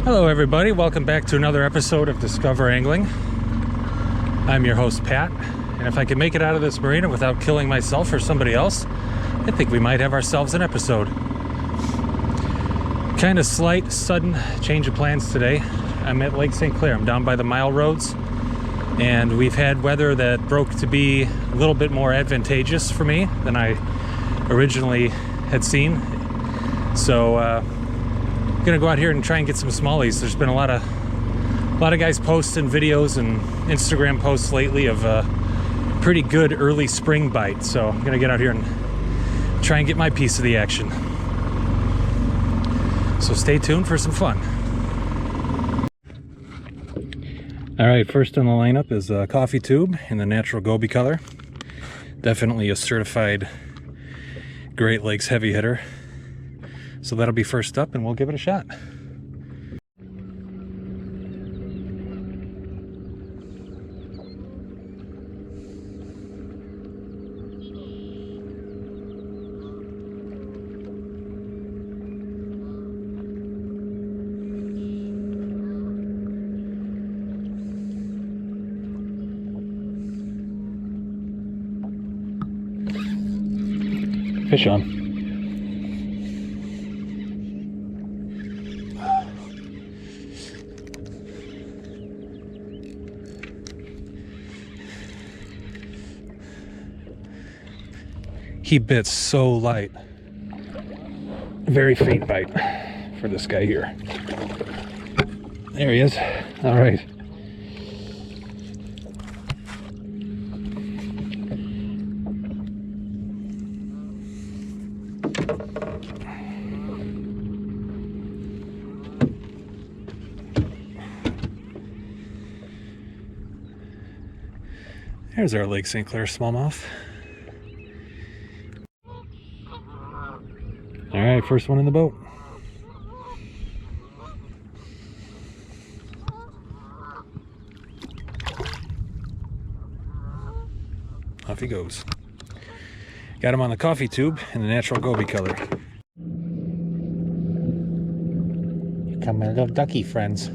Hello everybody, welcome back to another episode of Discover Angling. I'm your host Pat, and if I can make it out of this marina without killing myself or somebody else, I think we might have ourselves an episode. Kind of slight, sudden change of plans today. I'm at Lake St. Clair. I'm down by the mile roads, and we've had weather that broke to be a little bit more advantageous for me than I originally had seen. So I'm gonna go out here and try and get some smallies. There's been a lot of guys posting videos and Instagram posts lately of a pretty good early spring bite. So I'm gonna get out here and try and get my piece of the action. So stay tuned for some fun. All right, first on the lineup is a coffee tube in the natural goby color. Definitely a certified Great Lakes heavy hitter. So that'll be first up, and we'll give it a shot. Fish on. He bit so light. Very faint bite for this guy here. There he is. All right. There's our Lake St. Clair smallmouth. All right, first one in the boat. Off he goes. Got him on the coffee tube in the natural goby color. Here come my little ducky friends.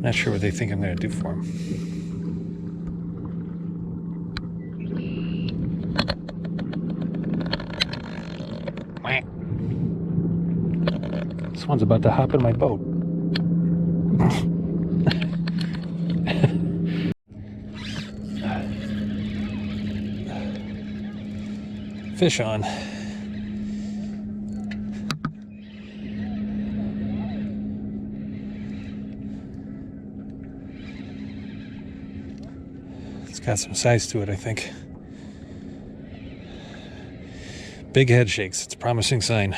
Not sure what they think I'm going to do for them. This one's about to hop in my boat. Fish on. It's got some size to it, I think. Big head shakes. It's a promising sign.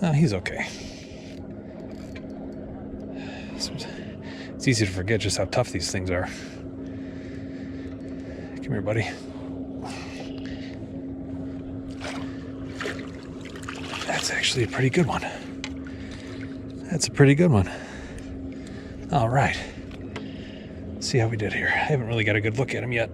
Oh, he's okay. It's easy to forget just how tough these things are. Come here, buddy. That's actually a pretty good one. That's a pretty good one. All right. Let's see how we did here. I haven't really got a good look at him yet.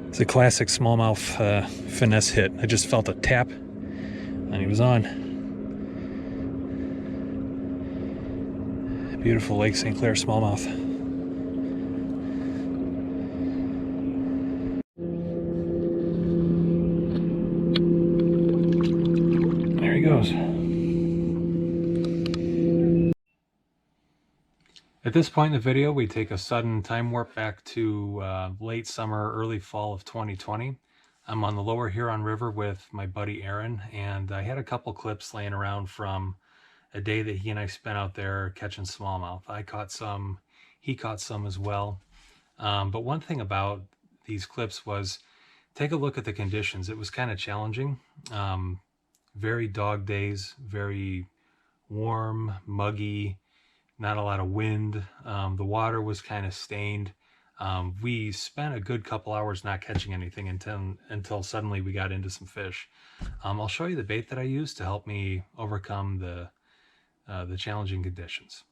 It's a classic smallmouth finesse hit. I just felt a tap and he was on. Beautiful Lake St. Clair smallmouth. There he goes. At this point in the video, we take a sudden time warp back to late summer, early fall of 2020. I'm on the lower Huron River with my buddy Aaron, and I had a couple clips laying around from a day that he and I spent out there catching smallmouth. I caught some, he caught some as well. But one thing about these clips was take a look at the conditions. It was kind of challenging. Very dog days, very warm, muggy, not a lot of wind. The water was kind of stained. We spent a good couple hours not catching anything until suddenly we got into some fish. I'll show you the bait that I used to help me overcome the challenging conditions.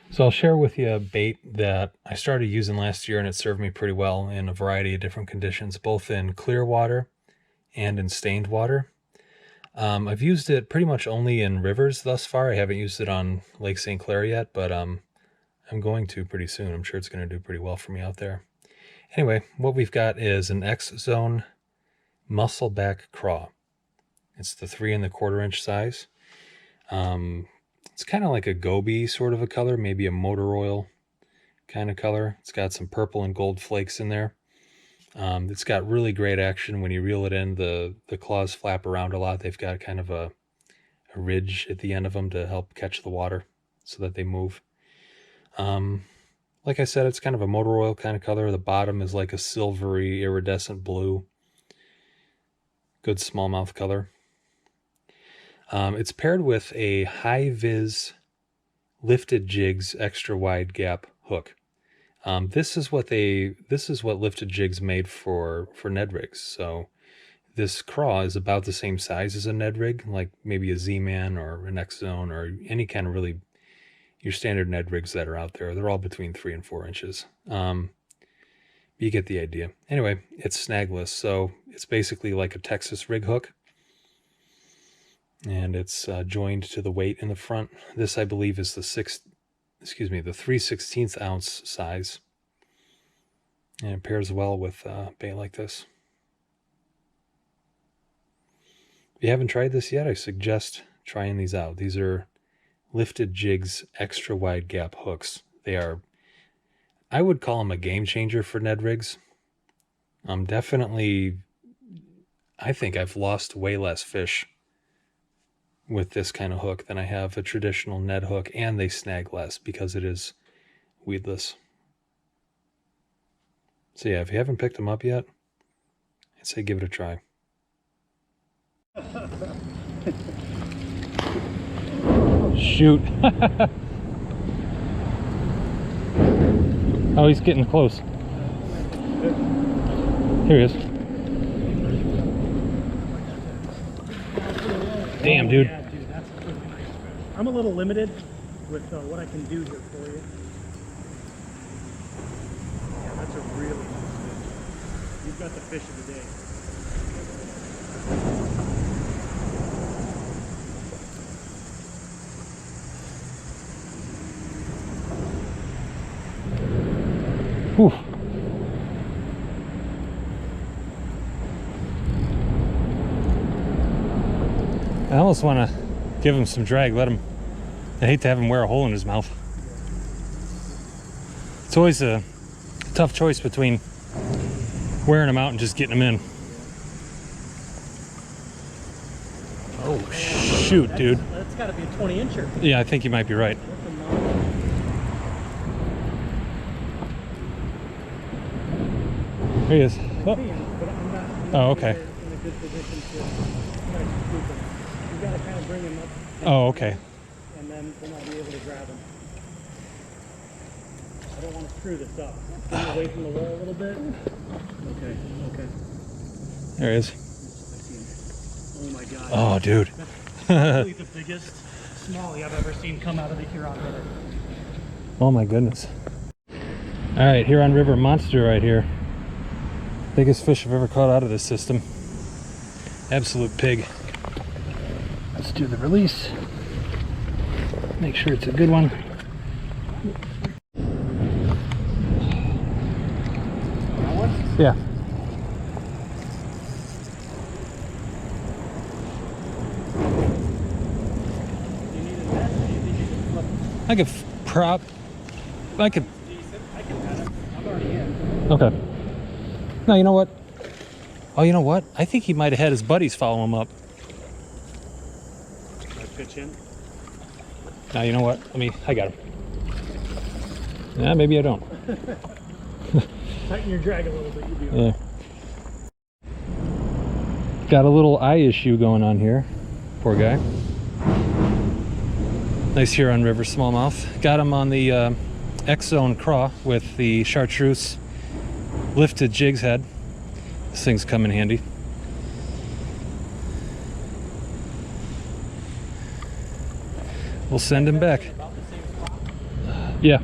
So I'll share with you a bait that I started using last year, and it served me pretty well in a variety of different conditions, both in clear water and in stained water. I've used it pretty much only in rivers thus far. I haven't used it on Lake St. Clair yet, but I'm going to pretty soon. I'm sure it's going to do pretty well for me out there. Anyway, what we've got is an X-Zone Muscleback Craw. It's the 3 1/4 inch size. It's kind of like a goby sort of a color, maybe a motor oil kind of color. It's got some purple and gold flakes in there. It's got really great action when you reel it in. The claws flap around a lot. They've got kind of a ridge at the end of them to help catch the water so that they move. Like I said, it's kind of a motor oil kind of color. The bottom is like a silvery iridescent blue. Good smallmouth color. It's paired with a high-vis lifted jigs extra wide gap hook. This is what lifted jigs made for Ned rigs. So this craw is about the same size as a Ned rig, like maybe a Z-Man or an X-Zone or any kind of really your standard Ned rigs that are out there. They're all between 3 and 4 inches. You get the idea. Anyway, it's snagless, so it's basically like a Texas rig hook. And it's joined to the weight in the front. This, I believe, is the 3/16 ounce size. And it pairs well with bait like this. If you haven't tried this yet, I suggest trying these out. These are lifted jigs extra wide gap hooks. They are, I would call them a game changer for Ned rigs. Definitely, I think I've lost way less fish with this kind of hook than I have a traditional Ned hook, and they snag less because it is weedless. So yeah, if you haven't picked them up yet, I'd say give it a try. Shoot. Oh, he's getting close. Here he is. Damn, dude. Yeah, dude, that's a good one. I'm a little limited with what I can do here for you. Yeah, that's a really nice fish. You've got the fish of the day. Whew. I almost want to give him some drag, I hate to have him wear a hole in his mouth. It's always a tough choice between wearing him out and just getting him in. Oh, shoot, dude. That's got to be a 20-incher. Yeah, I think you might be right. Here he is. Oh, oh okay. In a good position to scoop him. You got to kind of bring him up. Oh, okay. And then I'll be able to grab him. I don't want to screw this up. Bring away from the wall a little bit. Okay, okay. There he is. Oh my God. Oh, dude. That's probably the biggest smallie I've ever seen come out of the Huron River. Oh my goodness. All right, Huron River monster right here. Biggest fish I've ever caught out of this system. Absolute pig. Let's do the release. Make sure it's a good one. Yeah. I could prop. I could. I can pat him. I'm already in. Okay. No, you know what? Oh, you know what? I think he might have had his buddies follow him up. I pitch in. Now, you know what? I got him. Yeah, maybe I don't. Tighten your drag a little bit. You'll be okay. Yeah. Got a little eye issue going on here. Poor guy. Nice Huron River smallmouth. Got him on the X-Zone craw with the chartreuse lifted jigs head. This thing's come in handy. We'll send him back. Yeah.